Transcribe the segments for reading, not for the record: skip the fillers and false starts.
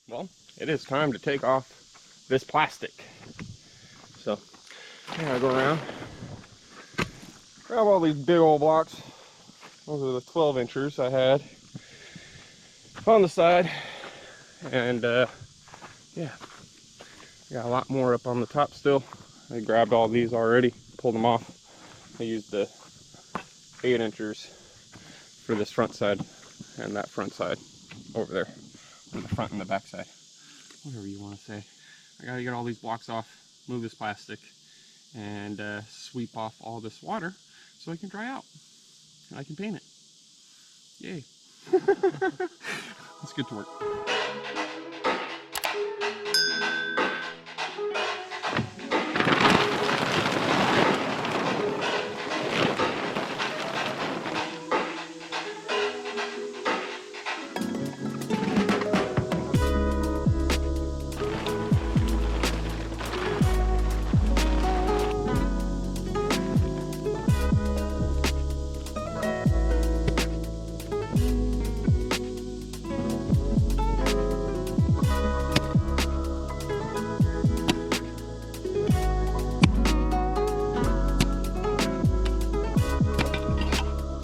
well, it is time to take off this plastic. So I gotta go around, grab all these big old blocks. Those are the 12 inchers I had on the side, and yeah, I got a lot more up on the top still. I grabbed all these already, pulled them off. I used the 8 inchers for this front side and that front side over there, or the front and the back side, whatever you want to say. I gotta get all these blocks off, move this plastic, and sweep off all this water so it can dry out and I can paint it. Yay. Let's get to work.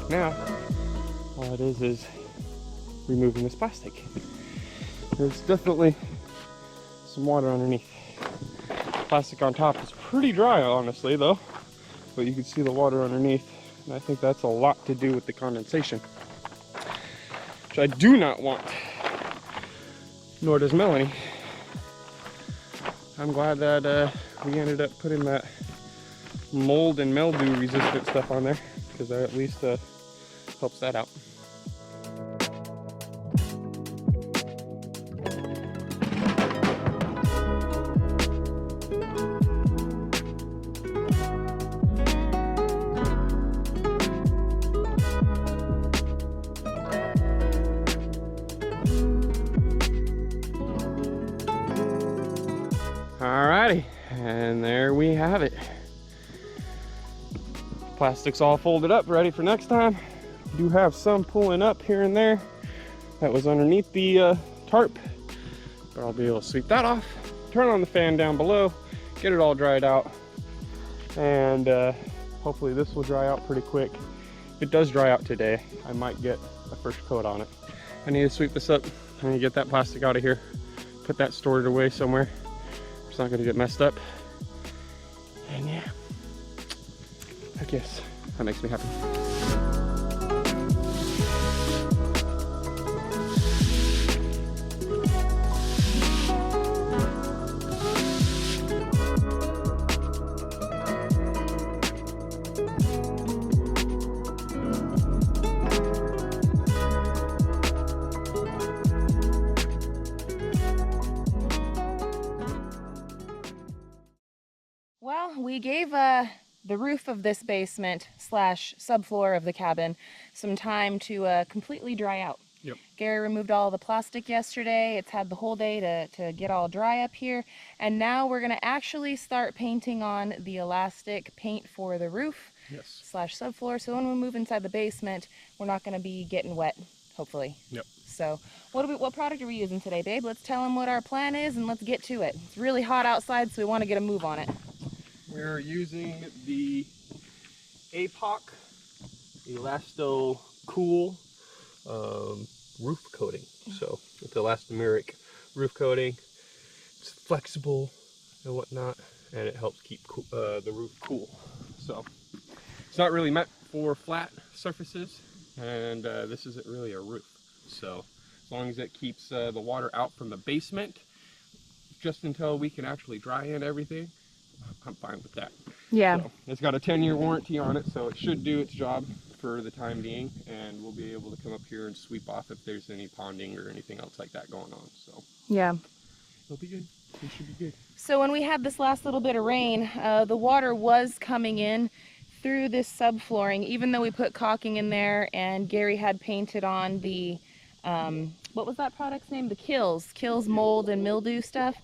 Now, all it is removing this plastic. There's definitely some water underneath. Plastic on top is pretty dry, honestly, though, but you can see the water underneath, and I think that's a lot to do with the condensation, which I do not want, nor does Melanie. I'm glad that we ended up putting that mold and mildew resistant stuff on there, because that at least helps that out. Alrighty, and there we have it. Plastic's all folded up, ready for next time. We do have some pulling up here and there that was underneath the tarp, but I'll be able to sweep that off, turn on the fan down below, get it all dried out, and hopefully this will dry out pretty quick. If it does dry out today, I might get a first coat on it. I need to sweep this up. I need to get that plastic out of here, put that stored away somewhere. It's not going to get messed up. And yeah, heck yes, that makes me happy. Well, we gave the roof of this basement / subfloor of the cabin some time to completely dry out. Yep. Gary removed all the plastic yesterday. It's had the whole day to get all dry up here. And now we're going to actually start painting on the elastic paint for the roof / subfloor. So when we move inside the basement, we're not going to be getting wet, hopefully. Yep. So what product are we using today, babe? Let's tell them what our plan is and let's get to it. It's really hot outside, so we want to get a move on it. We're using the APOC Elasto Cool roof coating. So it's elastomeric roof coating. It's flexible and whatnot, and it helps keep the roof cool. So it's not really meant for flat surfaces, and this isn't really a roof. So as long as it keeps the water out from the basement, just until we can actually dry in everything, I'm fine with that. Yeah. So it's got a 10-year warranty on it, so it should do its job for the time being, and we'll be able to come up here and sweep off if there's any ponding or anything else like that going on. So yeah, it'll be good. It should be good. So when we had this last little bit of rain, the water was coming in through this subflooring, even though we put caulking in there and Gary had painted on the what was that product's name? The Kills mold and mildew stuff.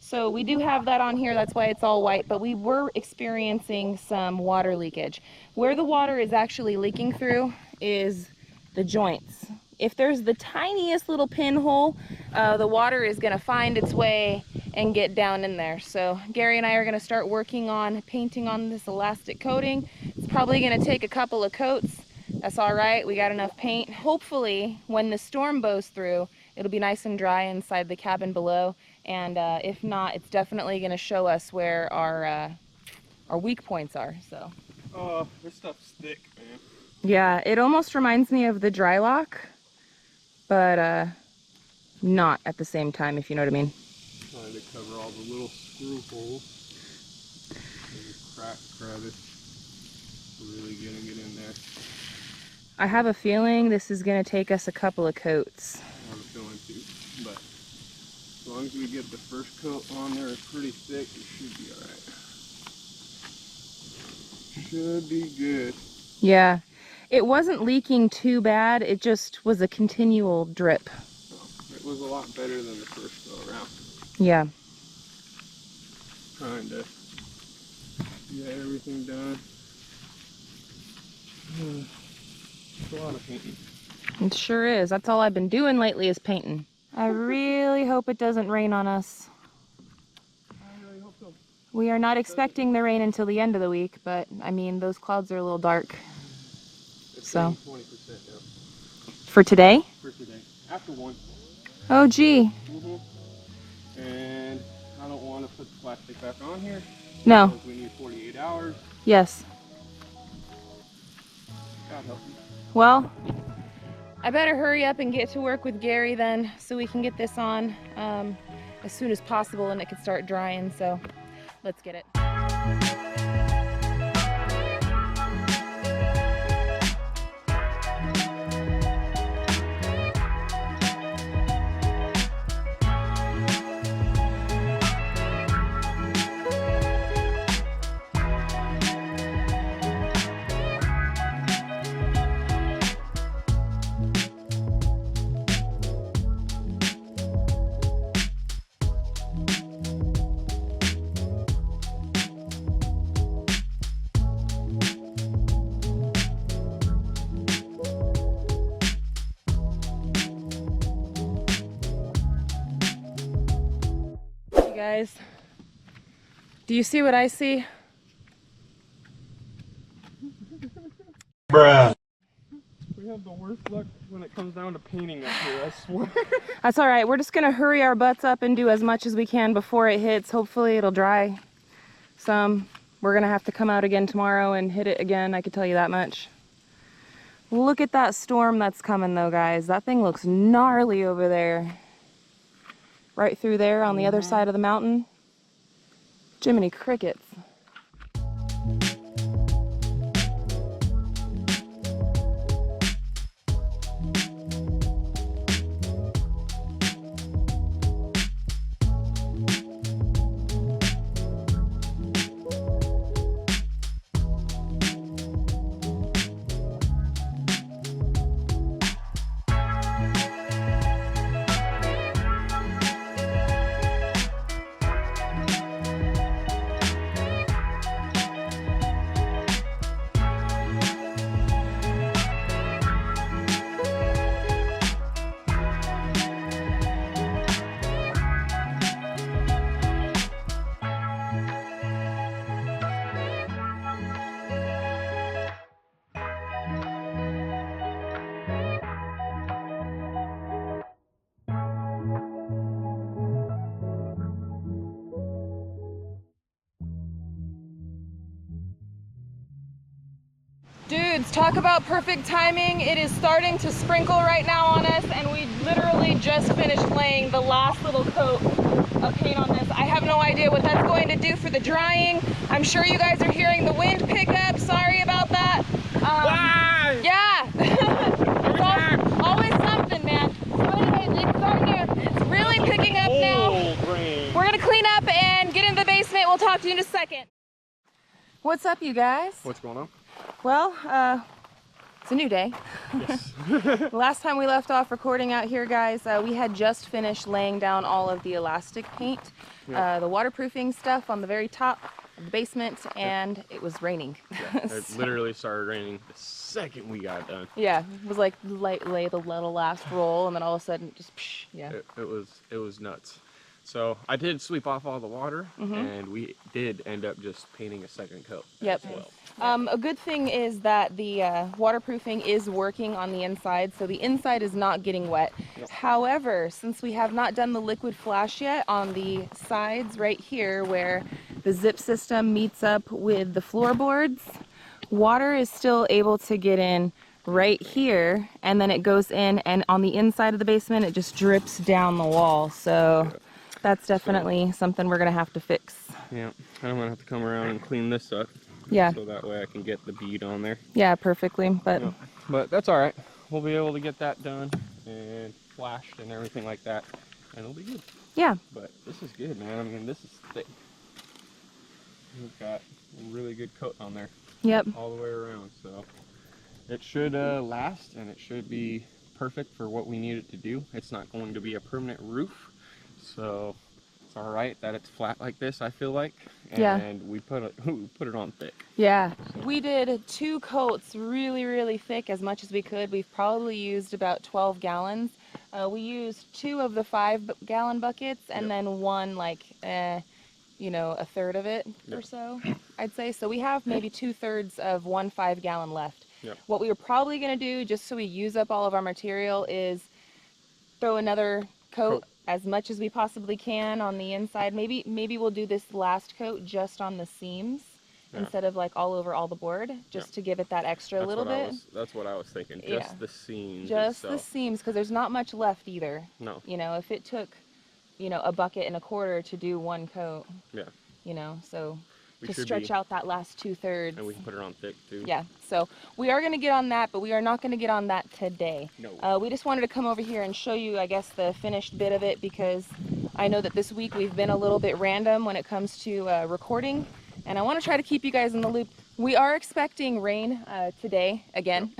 So we do have that on here, that's why it's all white, but we were experiencing some water leakage. Where the water is actually leaking through is the joints. If there's the tiniest little pinhole the water is going to find its way and get down in there. So Gary and I are going to start working on painting on this elastic coating. It's probably going to take a couple of coats. That's all right. We got enough paint. Hopefully when the storm blows through, it'll be nice and dry inside the cabin below. And if not, it's definitely going to show us where our weak points are. So. This stuff's thick, man. Yeah, it almost reminds me of the dry lock, but not at the same time, if you know what I mean. Trying to cover all the little screw holes. There's a crack crevice. Really gonna get in there. I have a feeling this is gonna take us a couple of coats. I have a feeling too, but as long as we get the first coat on there pretty thick, it should be alright. Should be good. Yeah, it wasn't leaking too bad, it just was a continual drip. It was a lot better than the first go around. Yeah. Trying to get everything done. It's a lot of painting. It sure is. That's all I've been doing lately is painting. I really hope it doesn't rain on us. I really hope so. We are not expecting the rain until the end of the week, but I mean, those clouds are a little dark. It's So. 20% now. For today? For today. After 1. Oh, gee. And I don't want to put the plastic back on here. No. Because we need 48 hours. Yes. God help me. Well, I better hurry up and get to work with Gary then, so we can get this on as soon as possible and it can start drying. So let's get it. Guys, do you see what I see? Bruh. We have the worst luck when it comes down to painting up here, I swear. That's all right. We're just gonna hurry our butts up and do as much as we can before it hits. Hopefully it'll dry some. We're gonna have to come out again tomorrow and hit it again, I can tell you that much. Look at that storm that's coming though, guys. That thing looks gnarly over there. Right through there on the other side of the mountain. Jiminy crickets. Dudes, talk about perfect timing. It is starting to sprinkle right now on us, and we literally just finished laying the last little coat of paint on this. I have no idea what that's going to do for the drying. I'm sure you guys are hearing the wind pick up. Sorry about that. Yeah. It's always something, man. So anyways, it's really picking up now. We're gonna clean up and get in the basement. We'll talk to you in a second. What's up, you guys? What's going on? Well, it's a new day. Yes. Last time we left off recording out here, guys, we had just finished laying down all of the elastic paint, the waterproofing stuff on the very top, of the basement, and it was raining. Yeah, it literally started raining the second we got done. Yeah, it was like lay the little last roll, and then all of a sudden, just psh, yeah. It was nuts. So I did sweep off all the water, and we did end up just painting a second coat Yep. as well. A good thing is that the waterproofing is working on the inside, so the inside is not getting wet. Yep. However, since we have not done the liquid flash yet, on the sides right here where the zip system meets up with the floorboards, water is still able to get in right here, and then it goes in, and on the inside of the basement it just drips down the wall. So that's definitely something we're gonna have to fix. Yeah, I'm gonna have to come around and clean this up. Yeah. So that way I can get the bead on there. Yeah, perfectly. But Yeah. But that's all right. We'll be able to get that done and flashed and everything like that, and it'll be good. yeah. But this is good, man. I mean, this is thick. We've got a really good coat on there. Yep. All the way around, so it should last, and it should be perfect for what we need it to do. It's not going to be a permanent roof, so it's all right that it's flat like this, I feel like. And Yeah. we put it on thick. Yeah. We did 2 coats really, really thick, as much as we could. We've probably used about 12 gallons. We used 2 of the 5-gallon buckets, and then one, like, you know, a third of it or so, I'd say. So we have maybe 2/3 of 1 5-gallon left. Yep. What we were probably going to do, just so we use up all of our material, is throw another coat as much as we possibly can on the inside. Maybe we'll do this last coat just on the seams instead of like all over all the board, just to give it that extra little bit. That's what I was thinking. Just the seams. Just the seams, because there's not much left either. No. You know, if it took, you know, a bucket and a quarter to do 1 coat. Yeah. You know, so We to should stretch be. out that last 2/3. And we can put it on thick too. Yeah, so we are going to get on that, but we are not going to get on that today. No. We just wanted to come over here and show you, I guess, the finished bit of it, because I know that this week we've been a little bit random when it comes to recording, and I want to try to keep you guys in the loop. We are expecting rain today again,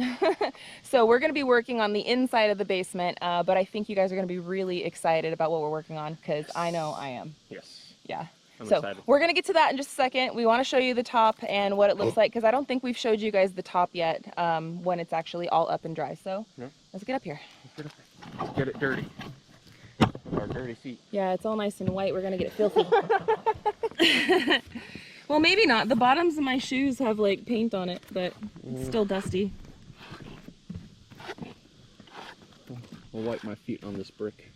so we're going to be working on the inside of the basement, but I think you guys are going to be really excited about what we're working on, because I know I am. Yes. Yeah. I'm So excited. we're going to get to that in just a second. We want to show you the top and what it looks like, because I don't think we've showed you guys the top yet when it's actually all up and dry. So let's get up here. Let's get it dirty. Our dirty feet. Yeah, it's all nice and white. We're going to get it filthy. Well, maybe not. The bottoms of my shoes have like paint on it, but it's still dusty. I'll wipe my feet on this brick.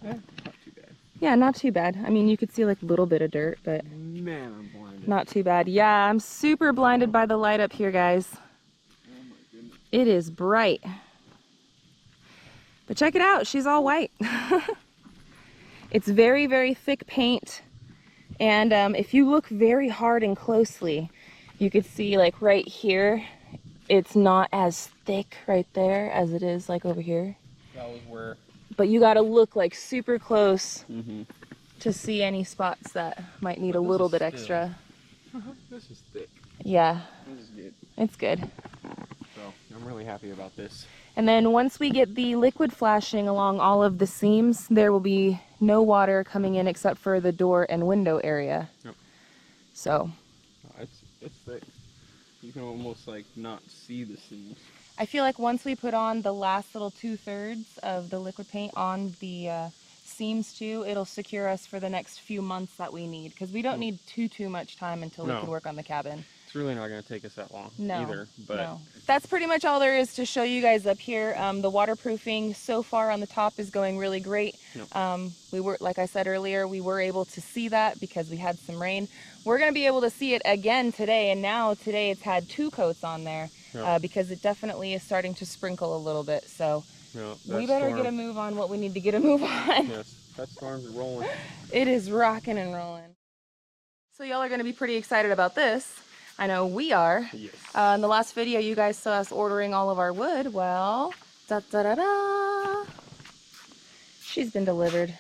Not too bad. Yeah, not too bad. I mean, you could see like a little bit of dirt, but Man, I'm blinded. not too bad. Yeah, I'm super blinded by the light up here, guys. Oh my goodness. It is bright. But check it out, she's all white. It's very, very thick paint. And if you look very hard and closely, you could see like right here, it's not as thick right there as it is like over here. That was where. But you gotta look like super close to see any spots that might need a little bit extra. This is thick. Yeah, This is good. it's good. So I'm really happy about this. And then once we get the liquid flashing along all of the seams, there will be no water coming in except for the door and window area. Yep. So It's thick. You can almost like not see the seams. I feel like once we put on the last little 2/3 of the liquid paint on the seams too, it'll secure us for the next few months that we need, because we don't need too much time until we can work on the cabin. It's really not going to take us that long either. But No. That's pretty much all there is to show you guys up here. The waterproofing so far on the top is going really great. We were, like I said earlier, we were able to see that because we had some rain. We're going to be able to see it again today, and now today it's had 2 coats on there because it definitely is starting to sprinkle a little bit. So we better get a move on what we need to get a move on. Yes, that storm's rolling. It is rocking and rolling. So y'all are going to be pretty excited about this. I know we are. Yes. In the last video, you guys saw us ordering all of our wood. Well, da-da-da-da. She's been delivered.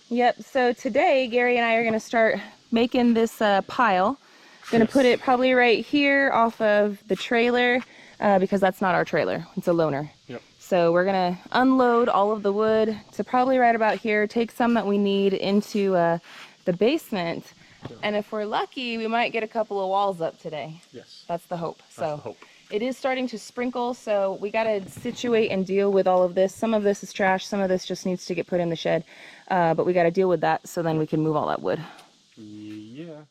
Yep, so today, Gary and I are going to start making this pile. Going to put it probably right here off of the trailer. because that's not our trailer. It's a loaner. Yep. So we're gonna unload all of the wood to probably right about here, take some that we need into the basement, and if we're lucky, we might get a couple of walls up today. Yes. That's the hope. That's the hope. It is starting to sprinkle, so we gotta situate and deal with all of this. Some of this is trash, some of this just needs to get put in the shed, but we gotta deal with that so then we can move all that wood. Yeah.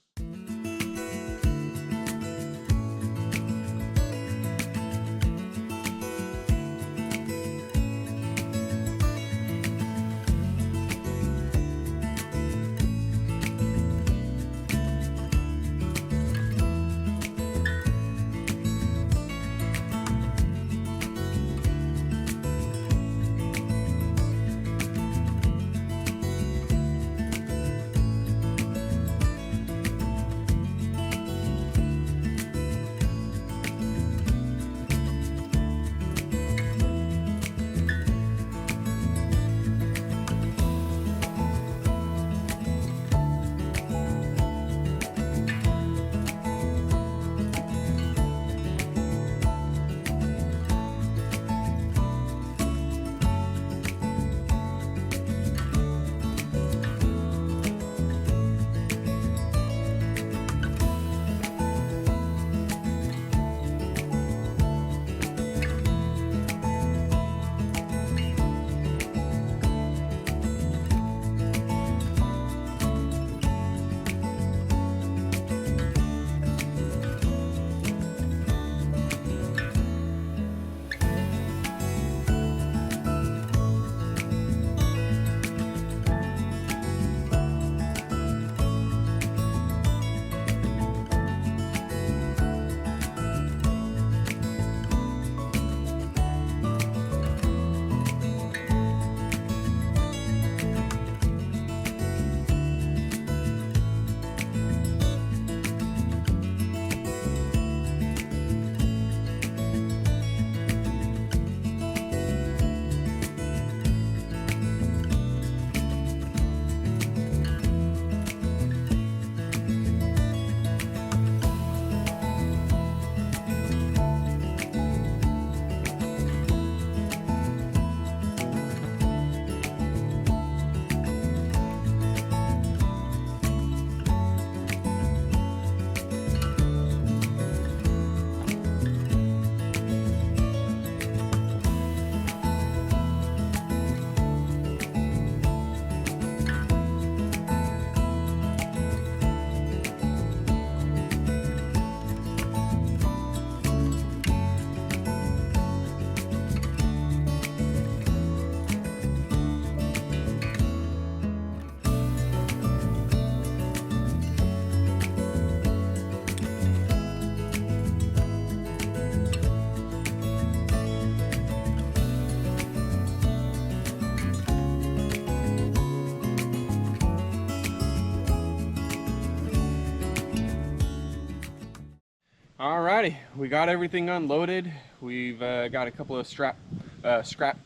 Alrighty, we got everything unloaded. We've got a couple of scrap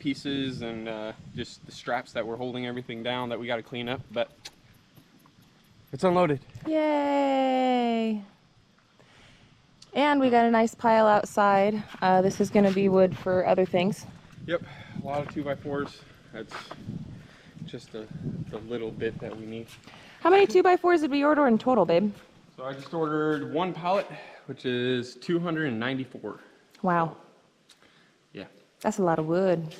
pieces and just the straps that were holding everything down that we got to clean up, but it's unloaded. Yay! And we got a nice pile outside. This is going to be wood for other things. Yep, a lot of 2x4s. That's just the little bit that we need. How many 2x4s did we order in total, babe? So I just ordered one pallet, which is 294. Wow. Yeah. That's a lot of wood.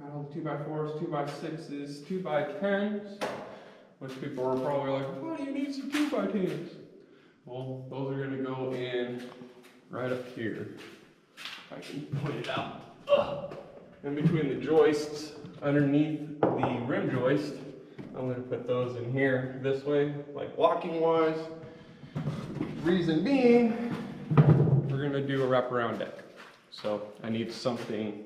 Got all the 2x4s, 2x6s, 2x10s, which people are probably like, why do you need some 2x10s? Well, those are gonna go in right up here. If I can point it out. In between the joists, underneath the rim joist, I'm gonna put those in here this way, like blocking wise. Reason being, we're gonna do a wraparound deck. So I need something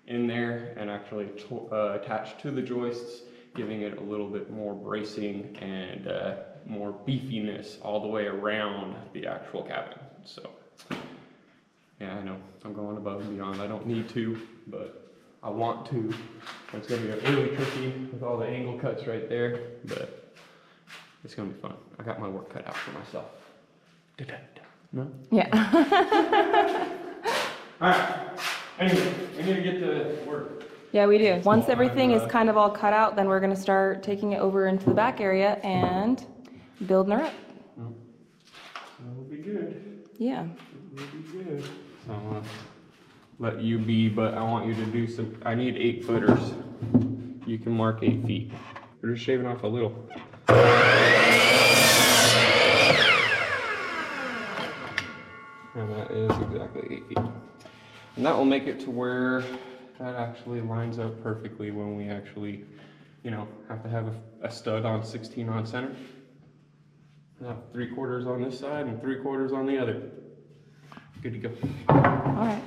in there and actually attached to the joists, giving it a little bit more bracing and more beefiness all the way around the actual cabin. So yeah, I know I'm going above and beyond. I don't need to, but I want to. It's gonna be really tricky with all the angle cuts right there, but it's gonna be fun. I got my work cut out for myself. No? Yeah. Alright, anyway, we need to get to work. Yeah, we do. Once everything is kind of all cut out, then we're gonna start taking it over into the back area and building her up. It'll be good. Yeah. It'll be good. So let you be, but I want you to do some, I need 8 footers. You can mark 8 feet. We're just shaving off a little. And that is exactly 8 feet. And that will make it to where that actually lines up perfectly when we actually, you know, have to have a stud on 16 on center. Now 3/4 on this side and 3/4 on the other. Good to go. All right.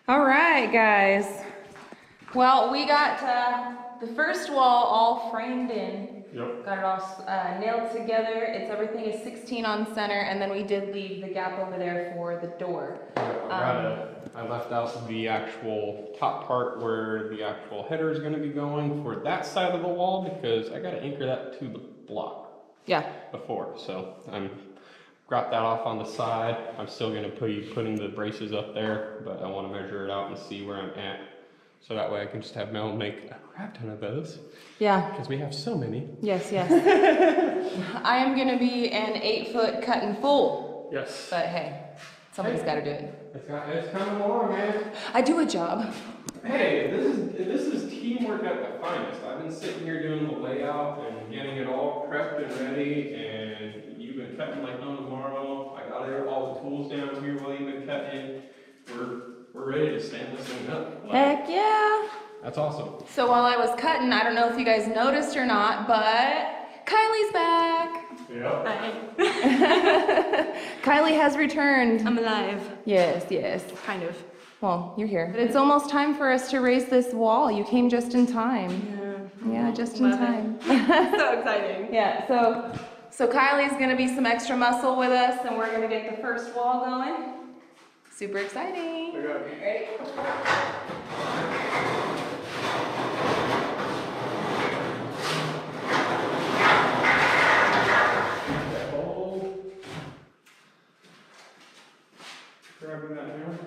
All right, guys. Well, we got the first wall all framed in. Yep. Got it all nailed together. Everything is 16 on center, and then we did leave the gap over there for the door. I left out the actual top part where the actual header is going to be going for that side of the wall because I got to anchor that to the block. Yeah. Before, so I'm got that off on the side. I'm still going to be putting the braces up there, but I want to measure it out and see where I'm at. So that way I can just have Mel make a crap ton of those. Yeah. Because we have so many. Yes, yes. I am going to be an 8-foot cut in full. Yes. But hey, somebody's got to do it. It's coming along, man. I do a job. Hey, this is teamwork at the finest. I've been sitting here doing the layout and getting it all prepped and ready, and you've been cutting like no tomorrow. I got all the tools down here while you've been cutting. We're ready to stand this thing up. Heck yeah. That's awesome. So while I was cutting, I don't know if you guys noticed or not, but Kylie's back. Yeah. Hi. Kylie has returned. I'm alive. Yes, yes. Kind of. Well, you're here. But it's almost time for us to raise this wall. You came just in time. Yeah, just in time. So exciting. Yeah, so Kylie's gonna be some extra muscle with us, and we're gonna get the first wall going. Super exciting. Ready? Grabbing that hammer.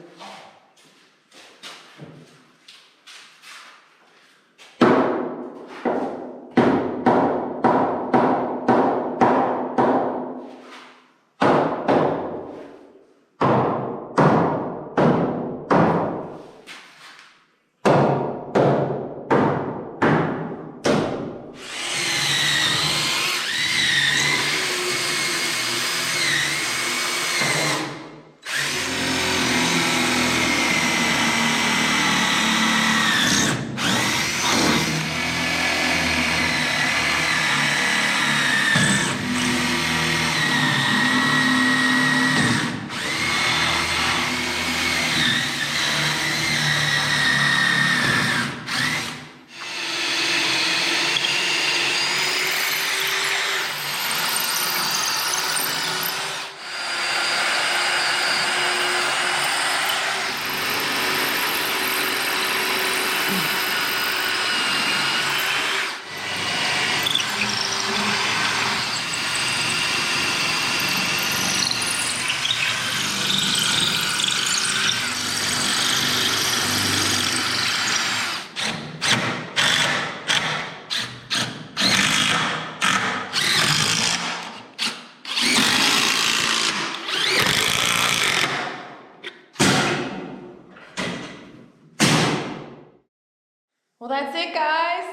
Well, that's it, guys.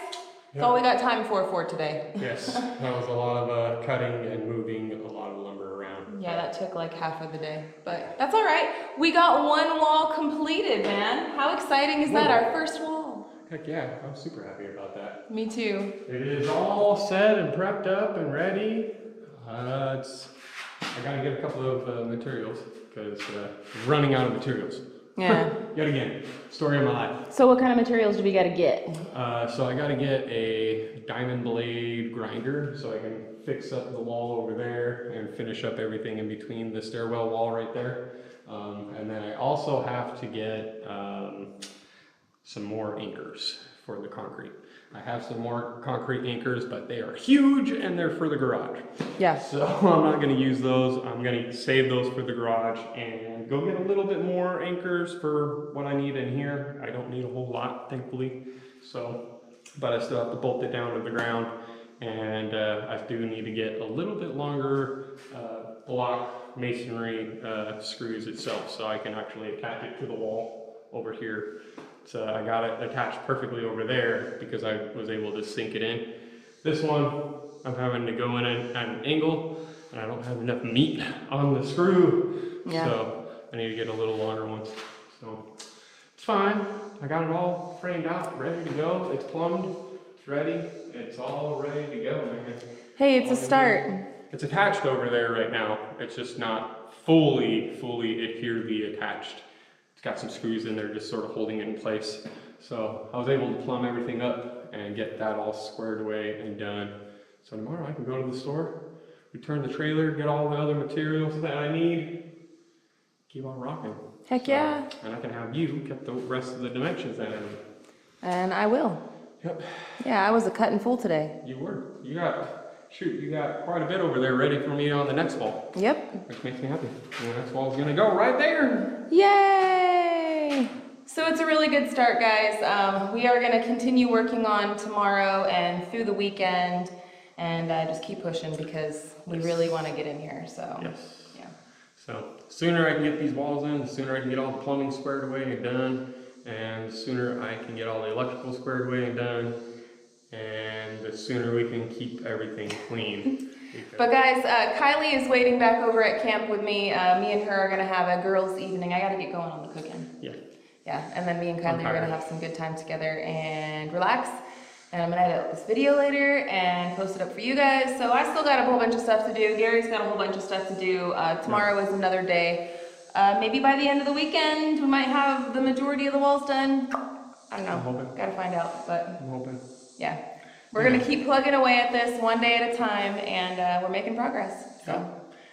That's all we got time for today. Yes, that was a lot of cutting and moving a lot of lumber around. Yeah, that took like half of the day, but that's all right. We got one wall completed, man. How exciting is that? Our first wall. Heck yeah, I'm super happy about that. Me too. It is all set and prepped up and ready. I gotta get a couple of materials because I'm running out of materials. Yeah. Yet again, story of my life. So what kind of materials do we got to get? So I gotta get a diamond blade grinder so I can fix up the wall over there and finish up everything in between the stairwell wall right there. And then I also have to get some more anchors for the concrete. I have some more concrete anchors, but they are huge and they're for the garage. Yeah. So I'm not going to use those. I'm going to save those for the garage and go get a little bit more anchors for what I need in here. I don't need a whole lot, thankfully. So, but I still have to bolt it down to the ground, and I do need to get a little bit longer block masonry screws itself, so I can actually attach it to the wall over here. So I got it attached perfectly over there because I was able to sink it in. This one, I'm having to go in at an angle, and I don't have enough meat on the screw. Yeah. So I need to get a little longer one. So it's fine. I got it all framed out, ready to go. It's plumbed, it's ready. It's all ready to go, man. Hey, it's a start. It's attached over there right now. It's just not fully adheredly attached. It's got some screws in there just sort of holding it in place. So I was able to plumb everything up and get that all squared away and done. So tomorrow I can go to the store, return the trailer, get all the other materials that I need, keep on rocking. Heck yeah. And I can have you get the rest of the dimensions that I need. And I will. Yep. Yeah, I was a cut in full today. You were. You got quite a bit over there ready for me on the next wall. Yep. Which makes me happy. And the next wall is gonna go right there. Yay! So it's a really good start, guys. We are gonna continue working on tomorrow and through the weekend, and just keep pushing because we really want to get in here. So yes. Yeah. So the sooner I can get these walls in, the sooner I can get all the plumbing squared away and done, and the sooner I can get all the electrical squared away and done, and the sooner we can keep everything clean. But guys, Kylie is waiting back over at camp with me. Me and her are gonna have a girls' evening. I gotta get going on the cooking. Yeah. Yeah, and then me and Kylie are gonna have some good time together and relax. And I'm gonna edit this video later and post it up for you guys. So I still got a whole bunch of stuff to do. Gary's got a whole bunch of stuff to do. Tomorrow is another day. Maybe by the end of the weekend, we might have the majority of the walls done. I don't know. I'm hoping. Gotta find out, but I'm hoping. yeah. We're gonna keep plugging away at this one day at a time, and we're making progress. So.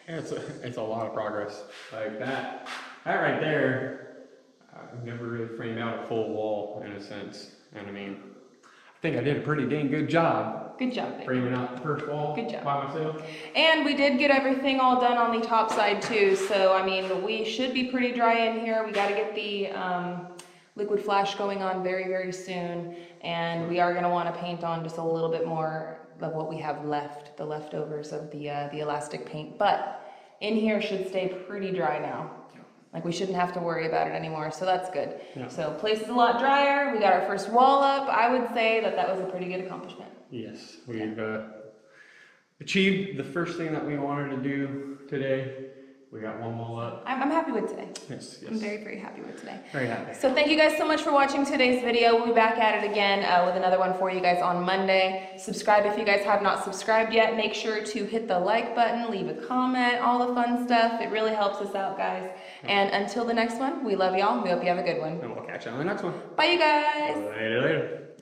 Yeah, it's a lot of progress. Like that right there, I've never really framed out a full wall in a sense. And I mean, I think I did a pretty dang good job. Good job, baby. Framing out the first wall. Good job. By myself. And we did get everything all done on the top side too. So I mean, we should be pretty dry in here. We got to get the liquid flash going on very, very soon. And we are going to want to paint on just a little bit more of what we have left, the leftovers of the elastic paint. But in here should stay pretty dry now. Like we shouldn't have to worry about it anymore, so that's good. Yeah. So place is a lot drier. We got our first wall up. I would say that was a pretty good accomplishment. Yes, we've achieved the first thing that we wanted to do today. We got one wall up. I'm happy with today. Yes, yes. I'm very, very happy with today. Very happy. So thank you guys so much for watching today's video. We'll be back at it again with another one for you guys on Monday. Subscribe if you guys have not subscribed yet. Make sure to hit the like button, leave a comment, all the fun stuff. It really helps us out, guys. And until the next one, we love y'all. We hope you have a good one. And we'll catch you on the next one. Bye, you guys. Later.